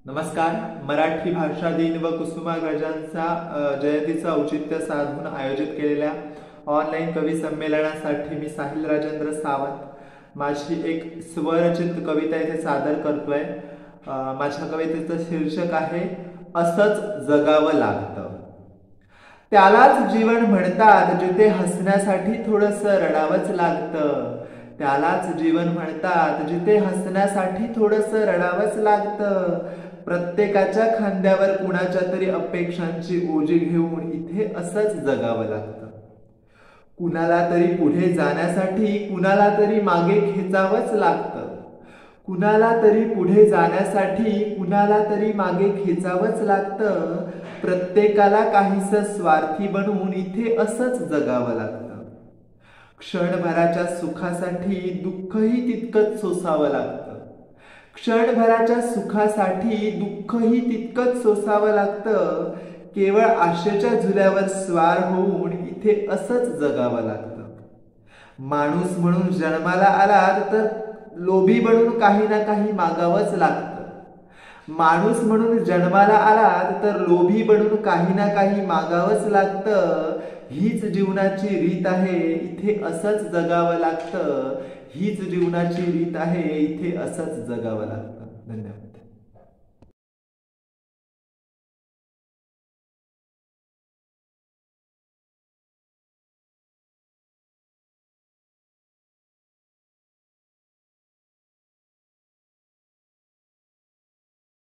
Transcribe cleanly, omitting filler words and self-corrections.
नमस्कार. मराठी भाषा दिन व कुसुमाग्रजांचा जयंतीचं औचित्य साधून आयोजित केलेल्या ऑनलाईन कवी संमेलनासाठी मी साहिल राजेंद्र सावंत माझी एक स्वरचित कविता इथे सादर करतोय. माझ्या कवितेचं शीर्षक आहे असंच जगावं लागतं. त्यालाच जीवन म्हणतात जिथे हसण्यासाठी थोडंसं रडावंच लागतं. त्यालाच जीवन म्हणतात जिथे हसण्यासाठी थोडंसं रडावंच लागतं. प्रत्येकाच्या खांद्यावर कुणाच्या तरी अपेक्षांची ओझी घेऊन इथे असंच जगावं लागतं. कुणाला तरी पुढे जाण्यासाठी कुणाला तरी मागे खेचावंच लागतं. कुणाला तरी पुढे जाण्यासाठी कुणाला तरी मागे खेचावंच लागतं. प्रत्येकाला काहीसं स्वार्थी बनवून इथे असंच जगावं लागतं. क्षणभराच्या सुखासाठी दुःखही तितकंच सोसावं लागतं. क्षणभराच्या सुखासाठी दुःखही तितकंच सोसावं लागतं. केवळ आशेच्या झुल्यावर स्वार होऊन इथे असंच जगावं लागतं. माणूस म्हणून जन्माला आलात तर लोभी बनून काही ना काही मागावंच लागतं. माणूस म्हणून जन्माला आलात तर लोभी बनून काही ना काही मागावंच लागतं. हीच जीवनाची रीत आहे, इथे असंच जगावं लागतं. हीच जीवनाची रीत आहे, इथे असंच जगावं लागतं. धन्यवाद.